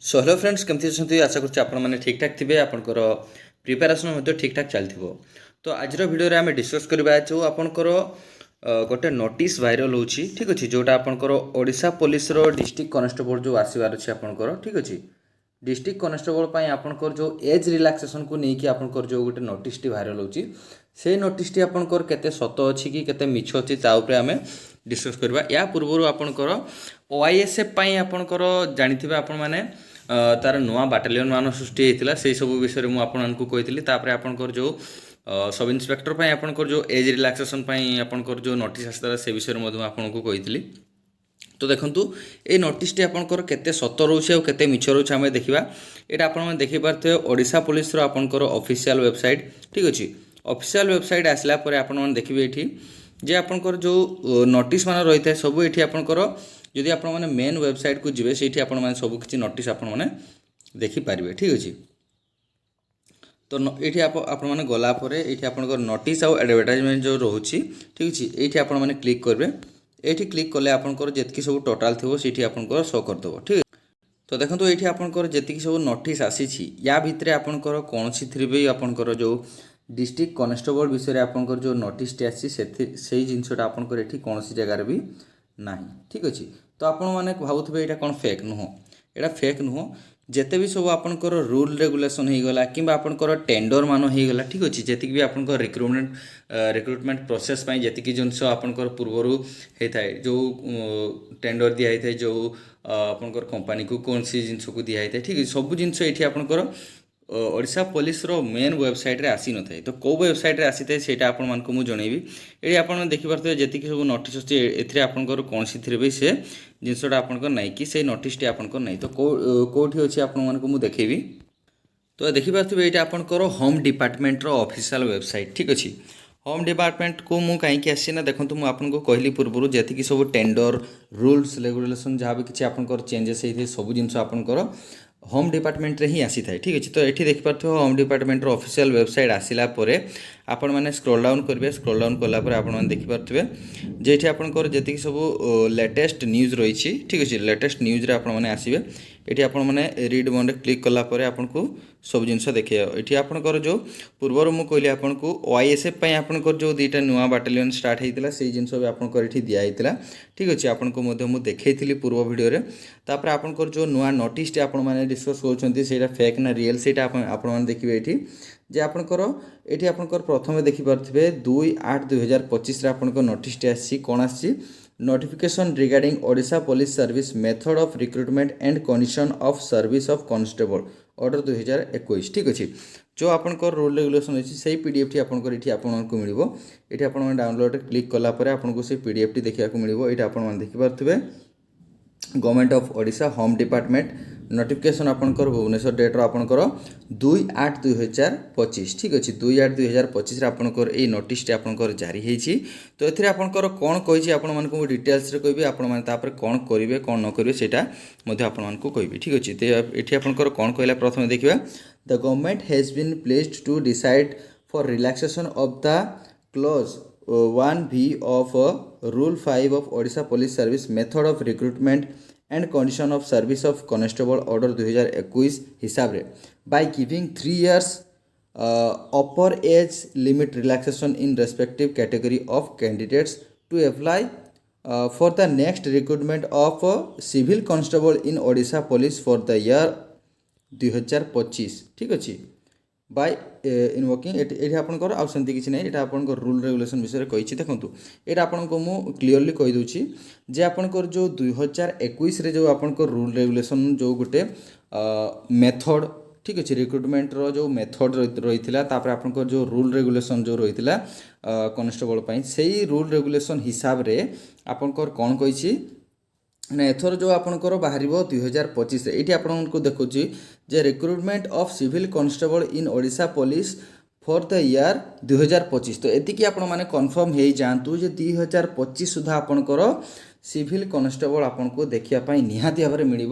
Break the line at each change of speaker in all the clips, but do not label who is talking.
So hello friends केमती अच्छे आशा करुच्चे आपने ठीक ठाक थे आपंकर प्रिपेरेसन ठीक ठाक चलती। तो आज भिडियो आम डिस्कस करवा जो आपंकर गोटे नोटिस भाइराल हो ठीक अच्छे जोटा आपंकर ओडिशा पुलिस डिस्ट्रिक्ट कनेस्टेबल जो आसबार अच्छे आपंकर ठीक अच्छे डिस्ट्रिक्ट कनेस्टेबल आपंकर जो एज रिलैक्सेशन को लेकिन आपंकर जो गोटे नोटिस भाइराल हो से नोटिस आपंकर केते सत अच्छी कि केते मिछ अच्छी ताऊपर आम डिस्कस करवा। या पूर्व आपंकर ओआईएसएफ आपंकर जानी आपण मैंने तार नुआ बाटालियन मान सृष्टि होता से सब विषय में आपको कही आपंकर जो सब इन्स्पेक्टर आपंकर जो एज रिलैक्सेशन आपंकर जो नोटिस आसता से विषय में आपको कही। तो देखूँ ये नोटिस आपंकर केते सत रोचे और केते मिछ रोचे आम देखा। यहाँ आप देखिपे ओडिशा पुलिस आपंकर ऑफिशियल वेबसाइट ठीक अच्छे ऑफिशियल वेबसाइट आसला आपने देखिए ये जे आपंकर जो नोटिस मान रही है सब ये आपंकर जदि आप मेन वेबसाइट को जी से सब किसी नोटिस आपने देखिपारे ठीक अच्छे। तो ये आपने गलापर ये आपंकर नोटिस आउ एडवर्टाइजमेंट जो रोचे ठीक अच्छे ये आपने क्लिक करेंगे। ये क्लिक कले आपंकर जी सब टोटाल थी सीठी आपंकर शो करदेव ठीक है। तो देखो ये आपंकर जी सब नोटिस आसी या भितर आपंकर कौन सी भी आपंकर जो डिस्ट्रिक्ट कनेस्टेबल विषय आपंकर जो नोटिस आसी से जिनसा आपंकर ये कौन सी जगार भी ना ठीक अच्छे। तो आपने भावुवे यहाँ कौन फेक नुह यहाँ फेक नुह जिते भी सब आपंकर रूल रेगुलेसन होगा कि आपंकर टेंडर मान होगा ठीक अच्छे जी भी आपंकर रिक्रुटमेंट प्रोसेस जी जिनस आपंकर पूर्वर होता है जो टेंडर दिखाई था जो आपंकर कंपनी को कौन सी जिनस को दिखाई था ठीक है सब जिनस ये आपंकर ओडिशा पुलिस मेन वेबसाइट रे आसी न थाए। तो कौ वेबसाइट रे आसी थाए सेटा आपन मान को मु जणेबी। एडी आपन देखि परते जेति कि सब नोटिस अछि एथरे आपनकर कोन सी थरे भी से जिनसटा आपनकर नै कि से नोटिस टे आपनकर नै। तो कोठी अछि आपन मान को मु देखेबी। तो देखि परते एटा आपनकर होम डिपार्टमेंट रो ऑफिशियल वेबसाइट ठीक अछि। होम डिपार्टमेंट को मु कहीं आसी ना देखो मुझे आपको कहली पूर्व जी सब टेंडर रूल्स रेगुलेशन जहाँ भी किसी आपंकर चेंजेस होते सब जिन आपंकर होम डिपार्टमेंट रे ही आसी थाए ठीक अच्छे। तो ये देखिपे होम डिपार्टमेंट ऑफिशियल वेबसाइट आसला आपण मैंने स्क्रॉल डाउन करेंगे स्क्रॉल डाउन कलापर आपने देखिपे जे आपंकर जी सब लेटेस्ट न्यूज रही ठीक अच्छे लेटेस्ट न्यूज रे आपण मैंने आसवे ये आपने रीड मोड क्लिक कलापर आपको सब जिनस देखिए। ये आपंकर जो पूर्वर मुझे कहली आपको ओआईएसएफ आपंकर जो दुईटा नुआ बाटालियन स्टार्ट होता से जिनस भी आपंकर ये दिखाई ठीक अच्छे आपको मुझे देखी पूर्व भिडियो तापर आपंकर जो नुआ नोटिस आपने डिस्कस कर फेक ना रियल से आपने देखिए ये जे आपंकर ये आपंकर प्रथम देखिपे 2/8/2025 आपंकर नोटिस आसी कौन आसी notification regarding Odisha police service method of recruitment and condition of service of constable order 2021 ठीक अच्छे। जो आपंकर रूल रेगुलेशन अच्छी से पीडीएफ टी आपंकर ये आपको मिल ये आप डाउनलोड क्लिक कलापर आपको से पीडीएफ टी देखा मिल ये आपने देखिपे government of Odisha home department notification आपंकर भुवनेश्वर डेट्र आपंकर 2/8/2025 ठीक अच्छे 2/8/2025 आपंकर ये नोटिस आपंकर जारी होती। तो ये आपंकर कौन कही आपको डिटेल्स कहि आपपर कौन करेंगे कौन न करेंगे सेटा आपको कहि ठीक अच्छे। तो ये आपंकर कौन कहला प्रथम देखा the government has been placed to decide for relaxation of the clause 1B of Rule 5 of Odisha Police Service Method of Recruitment and Condition of Service of Constable Order 2021 हिसाब रे by giving 3 years upper age limit relaxation in respective category of candidates to apply for the next recruitment of civil constable in Odisha Police for the year 2025 ठीक अच्छे bye invoking ये आपंकर आमती किसी ना यहाँ आप रूल रेगुलेशन विषय कही देखूँ यहाँ आपको मुझे क्लीयरली कहीदे जे आपंकर जो 2021 जो आपंकर रूल रेगुलेशन जो गोटे मेथड ठीक अच्छे रिक्रुटमेंट रो जो मेथड रही है आपंकर जो रूल रेगुलेशन जो रही है कनेस्टेबल से रूल रेगुलेशन हिसाब रे आपंकर कौन कही ना एथर जो आपंकर बाहर 2025 ये आपको देखुँ जे recruitment of civil constable in Odisha police for the year 2025। तो एतिकी आपण माने कन्फर्म हो जातु जे 2025 सुधा आपंकर सिविल कांस्टेबल आपको देखा निहाती भाव में मिल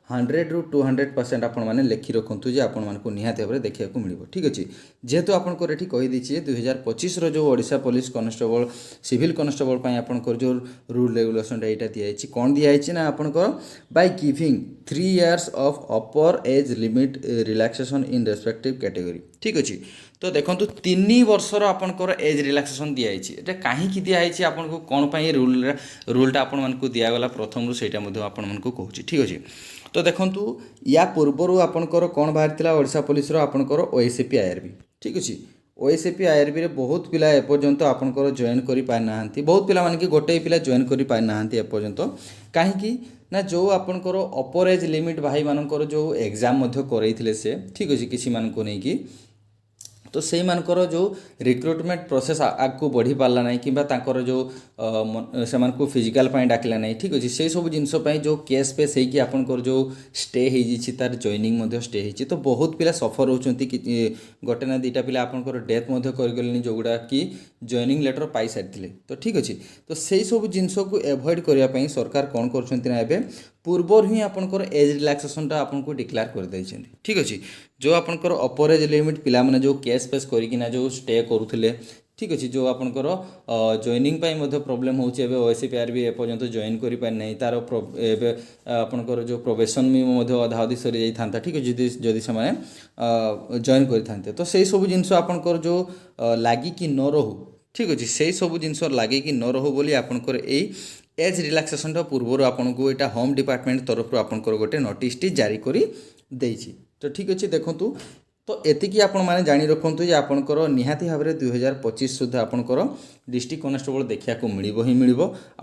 100 ରୁ 200% आपण मैंने लिखि रखु जे आपण मानक निहाती भाव देखा मिल ठीक अच्छे जेहेतु आपंकर ये कहीदे 2025 जो Odisha police constable civil constable आपंकर जो रूल रेगुलेशन यहाँ दिखाई कौन दिखाई ना आपंकर by giving 3 years of upper age limit relaxation in respective category ठीक अच्छे तो देखो 3 वर्षर आपंकर एज रिलैक्सेशन दिखाई कहीं दिखाई आपको कौन पर रूलटा आपण मानक दिगला प्रथम रू से आपण मानक कहूँ ठीक अच्छे तो देखो या पूर्वर आपंकर कौन बाहरी ओडिशा पुलिस आपंकर ओएसएपी आईआरबी ठीक अच्छे ओएसएपी आईआरबी रे बहुत पिला एपर्यंत आपंकर जॉइन करि पाइ नाहंती बहुत पिला माने कि गोटे पिला जॉइन करि पाइ नाहंती एपर्यंत काहेकि ना जो आपंकर अपर एज लिमिट भाई मानकर जो एग्जाम मध्य करैथिले से ठीक अच्छे किसी मानको नै कि तो से मानकर जो रिक्रुटमेंट प्रोसेस आगू बढ़ी पार्ला ना कि जो से फिजिकाल डाकिला ना ठीक अच्छे से सब जिनस जो केस पेस होगी आपंकर जो स्टे हो तार जॉइनिंग स्टे हो तो बहुत पिला सफर होती गोटे ना दुटा पिला आपंकर डेथ करगले जोगुड़ा कि जॉइनिंग लेटर पाई सारी तो ठीक अच्छे तो से सब जिनस को एवॉइड करने सरकार कौन कर पूर्वर ही आपंकर एज रिलैक्सेशनटा आपको डिक्लेयर कर देइछन्ती ठीक अच्छे जो आपंकर अपर एज लिमिट पिला माने जो केस पेस करिकिना जो स्टे करुथिले ठीक अच्छे जो आपंकर जॉइनिंग प्रोब्लेम होचे एबे ओएसएपी आईआरबी एपर्यंत जॉइन करि पाइ नै तार एबे आपंकर जो प्रोबेशन में अधा अधी सरी जाई थांता ठीक अच्छे जदि से माने जॉइन करि थांते तो सेही सब जिंस आपंकर जो लागी कि न रहू ठीक अच्छे से सब जिनस लगे कि न रहू बोली आपंकर एज रिलैक्सेशन पूर्वर आपन को यहाँ होम डिपार्टमेंट तरफ आपंकर गोटे नोटिस टी जारी करी देइछि तो ठीक अच्छे देखूँ तो एतिकी आपण मैंने जानी रखु जे आपंकर निहाती भाव में 2025 सुधा आपंकर डिस्ट्रिक्ट कनेस्टेबल देखा मिल ही मिल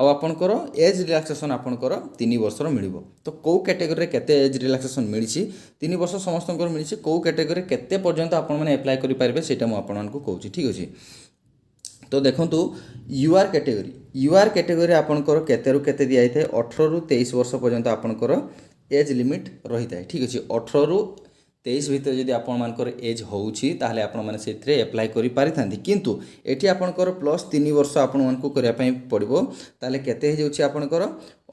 आपंकर एज रिलैक्सेशन आपंकर 3 वर्षर मिल तो कौ कैटेगरी केते एज रिलैक्सेशन मिली 3 वर्ष समस्त मिली कौ कैटेगरी केते पर्यंत आपण मैंने एप्लाय करेंगे से कहूँ ठीक अच्छे तो देखो यूआर कैटेगरी आपंकर केते रु केते दिया है 18 ରୁ 23 वर्ष पर्यंत आपंकर एज लिमिट रही है ठीक अच्छे 18 ରୁ 23 भितर जदि आपंकर एज होउछि ताहले आपण माने सेत्रे एप्लाय करि पारि थांती किंतु एठी आपंकर प्लस 3 वर्ष आपण मानकु करिया पई पड़िबो ताहले केते हे जाउछि आपंकर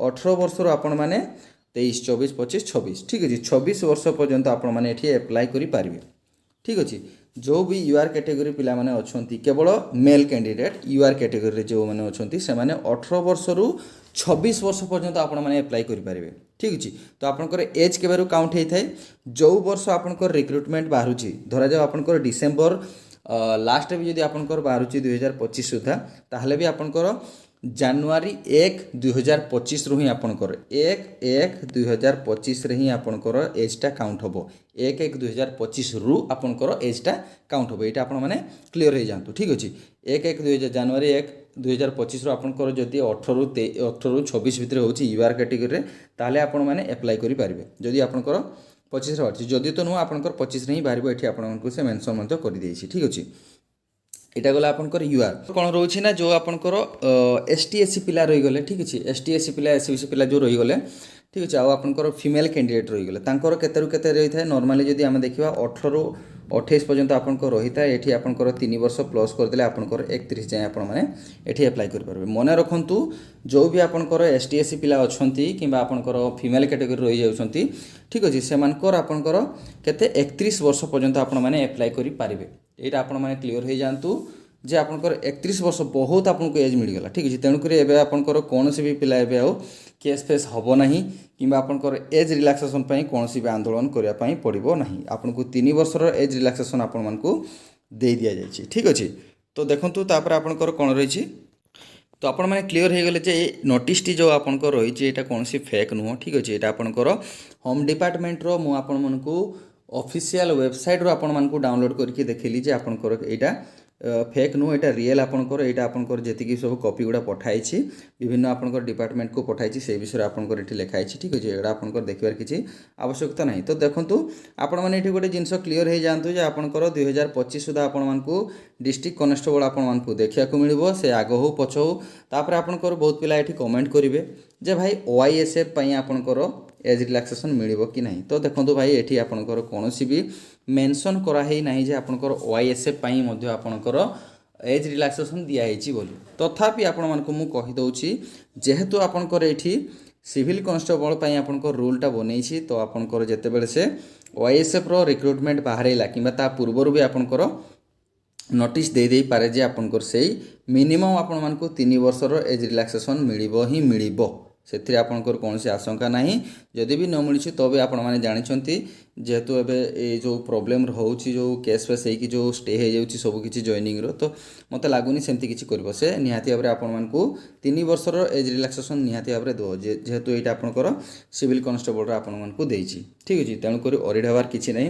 18 वर्ष रो आपण माने 23 24 25 26 ठीक अच्छे 26 वर्ष पर्यंत आपण माने एठी एप्लाय करि पारिबे ठीक अच्छे जो भी यूआर कैटेगरी पिला माने अछंती केवल मेल कैंडिडेट यूआर कैटेगरी जो माने अछंती से माने 18 वर्ष रु 26 वर्ष पर्यंत आपण माने अप्लाई करि पारिबे ठीक अछि तो आपनकर एज केबेरु काउंट हेइ थाए जो वर्ष आपनकर रिक्रुटमेंट बाहरुची धरा जाओ आपनकर डिसेंबर लास्ट भी जदि आपनकर बाहरुची 2025 सुधा ताहले भी आपनकर जानुआरी 1 2025 रु ही आपनकर 1/1/2025 रे ही आपनकर एजटा काउंट होबो 1/1/2025 रु आपनकर एजटा काउंट होबो एटा आपण माने क्लियर हो जांतु ठीक अछि 1/1/2000 जानुआरी 1 2025 रु आपनकर जदि 18 ରୁ 26 भितर होची यूआर कैटेगरी रे ताले आपण माने अप्लाई करि पारिबे जदि आपनकर 25 रे बारछि जदि तो नु आपनकर 25 रे ही बाहरिबो एठी आपनकर से मेंशन मते करि देछि ठीक अछि इटा गला आपनकर यूआर कौन रोचे ना जो आपनकर एसटी एससी पिला रही गले ठीक अच्छे एसटी एससी पिला एससीबीसी पिला जो रही गले ठीक अच्छे आपनकर फीमेल कैंडिडेट रही गले तांकर केते रु केते रही थाए नॉर्मली जदि आमे देखिबा 18 ରୁ 28 पर्यंत आपनकर रही थाए एठी आपनकर 3 वर्ष प्लस कर देले आपनकर 31 जाय आपण माने एठी अप्लाई कर परबे मने रखंतु जो भी आपनकर एसटी एससी पिला अछंती किबा आपनकर फीमेल कैटेगरी रही जाउछंती ठीक अच्छे सेमानकर आपनकर केते 31 वर्ष पर्यंत आपण माने अप्लाई करि पारिबे एटा आपण माने क्लियर हो जातु जे आपनकर 31 वर्ष बहुत आपको एज मिलगला ठीक है तेणुक आपनकर कौन भी पिला एबे आउ केस फेस हम ना कि आपनकर एज रिलैक्सेशन कौन भी आंदोलन करने पड़ो ना आपको 3 वर्षर एज रिलैक्सेशन आपण मानकु दे दिया जायछि ठीक अच्छे तो देखंतु तापर आपनकर कौन रही तो आपण मैंने क्लियर हो गले जे नोटिस टी जो आपनकर रही है कौन सी फेक नुह ठीक अच्छे यहाँ आपनकर होम डिपार्टमेंट रो मु आपण मानकु ऑफिशियल वेबसाइट रो आपण मानकु डाउनलोड करके देखली जे आपनकर एटा फेक नुह एटा रियल आपनकर एटा आपनकर जेतिकी सब कॉपी गुडा पठाइछि विभिन्न आपनकर डिपार्टमेंट को पठाइछि से विषय आपनकर एठी लिखाइ छि ठीक अछि एटा आपनकर देखिबार किछि आवश्यकता नाही तो देखंतु आपण माने एठी गोटे जिंस क्लियर हे जानतु जे आपनकर 2025 सुधा आपण मानकु डिस्ट्रिक्ट कनेस्टेबल आपण मानकु देखिया को मिलिबो से आगो हो पछो तापर आपनकर बहुत पिला एठी कमेंट करिवे जे भाई ओआईएसएफ पई आपनकर एज रिलैक्सेशन मिलिबो कि नाही तो देखंतु भाई एठी आपनकर कोनोसी भी मेंशन करा हे नाही जे आपनकर ओआईएसएफ पई मध्ये आपनकर एज रिलैक्सेशन दिया हेछि बोली तथापि आपण मानकु मु कहि दउछि जेहेतु आपनकर एठी सिविल कॉन्स्टेबल पई आपनको रूलटा बनैछि तो आपनकर जेतेबेले से ओएसएफ रो रिक्रुटमेंट बाहरैला किंबा ता पूर्वरु भी आपनकर नोटिस दे दे पारे जे आपनकर सेई मिनिमम आपण मानकु 3 वर्षर एज रिलैक्सेशन मिलिबो ही मिलिबो से आपंकर कौन आशंका ना जदि भी न मिली तो भी आपण मैंने जानते जेहेतु एवं जो प्रोब्लेम रोचे जो केस फेस हो जो स्टे हो सबकि जॉइनिंग तो मत लगुनि सेमती किसी कर से निहाती भाव में आपण को 3 वर्षर एज रिलैक्सेशन निहाती भाव में दो जेहेतु यहाँ आपंकर सिविल कॉन्स्टेबल आपण को देती ठीक अच्छे तेणुक अरिड हबार किसी ना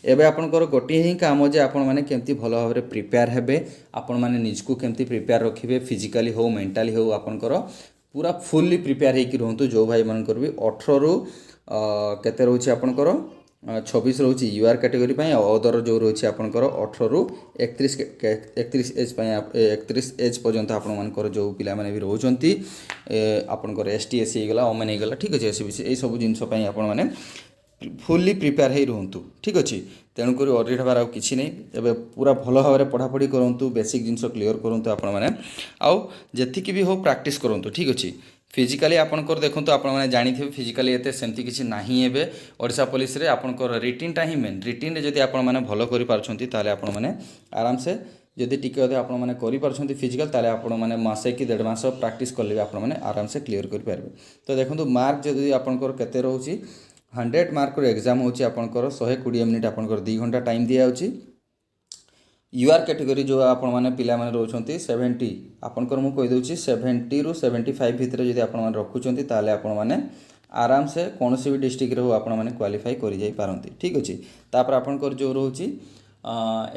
एवं आपंकर गोटे ही काम जे आपण मैंने केमती भल भाव में प्रिपेयर हेबे आपण मैंने निजको केमती प्रिपेयर रखिए फिजिकाली हो मेंटाली हो आपंकर पूरा फुल्ली प्रिपेयर होकर रुहतु जो भाई मानकर भी 18 रु केते रोचे आपनकर 26 रोचे यूआर कैटेगरी अदर जो रोचे आपनकर 18 रु 31 एज 31 एज पर्यंत आपण मानकर जो पिला माने भी रोचंती आपनकर एसटी एससी गला ओमेन गला ठीक अच्छे एसबीसी ए सब जिनस पई आपण माने फुल्ली प्रिपेयर हो रुहतु ठीक अच्छे तेणुक अरिड हबार किसी नहीं एवं पूरा भल भाव में पढ़ापढ़ी करूँ बेसिक जिनस क्लीयर करूँ आपण मैंने आउ जी भी हो प्रैक्टिस करूँ ठीक अच्छे फिजिकाली आपंकर देखो आप जानी फिजिकाली एत सेमती किसी ना ओडिशा पुलिस रे आपंकर रिटिनटा ही मेन रिटिन रे जदि आपण मैंने भल कर आपण मैंने आराम से जदि टिके अधे आपण मैंने कर फिजिकाल ताले आपण मैंने मासे कि 1.5 मास प्रैक्टिस कले आपण मैंने आराम से क्लीयर करेंगे तो देखो मार्क जदि आपंकर केते रोचे 100 मार्क एग्जाम होची आपंकर 120 मिनिट आपंकर 2 घंटा टाइम दिया होची यूआर कैटेगरी जो आपण माने पिला माने रोचंती 70 आपंकर मु कहि दोची 70 रु 75 भितर जदि आपण माने रखुचंती ताले आपण माने आराम से कौन भी डिस्ट्रिक्ट रे हो आपण माने क्वालिफाई करि जाई पारंती ठीक अछि तापर आपंकर जो रोची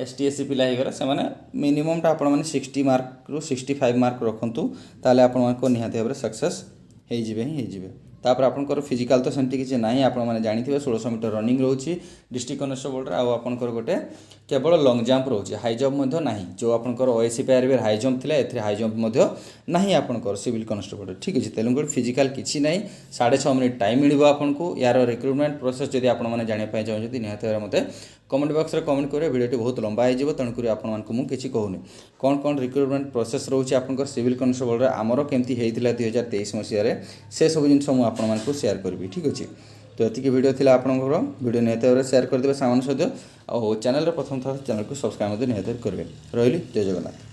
एसटी एससी पिला हे गला से माने मिनिमम टा आपण माने 60 मार्क रु 65 मार्क रखंतु ताले आपण मानको निहाते भाबरे सक्सेस हे जिवे तापर आपंकर फिजिकाल तो सेमती किसी ना आप जानते 1600 मीटर रनिंग रोचे डिस्ट्रिक्ट कॉन्स्टेबल आपंकर गोटे केवल लंग जंप रोचे हाई जंप ना जो आपंकर ओएससी पायर हाई जंप थी ए हाई जंप ना आपंकर सिविल कॉन्स्टेबल ठीक अच्छे तेणुक फिजिकाल किसी ना 6.5 मिनिट टाइम मिल आपको यार रिक्रुटमेंट प्रोसेस जब आपने जानापी चाहते निहत मत कमेंट बॉक्स में कमेंट करेंगे वीडियो टी बहुत लंबा हो तेणुक आपको कहूनी कौन कौन रिक्रुटमेंट प्रोसेस रोचे आप सिविल कॉन्स्टेबल आमर केमती होता 2023 मसीह से सब जिन मुझे शेयर करी ठीक अच्छे तो ये वीडियो थी आपंकर वीडियो निहत भाव शेयर करदे सामान सहित और चैनल प्रथम थर चैनल को सब्सक्राइब निहत करेंगे रही जय जगन्नाथ।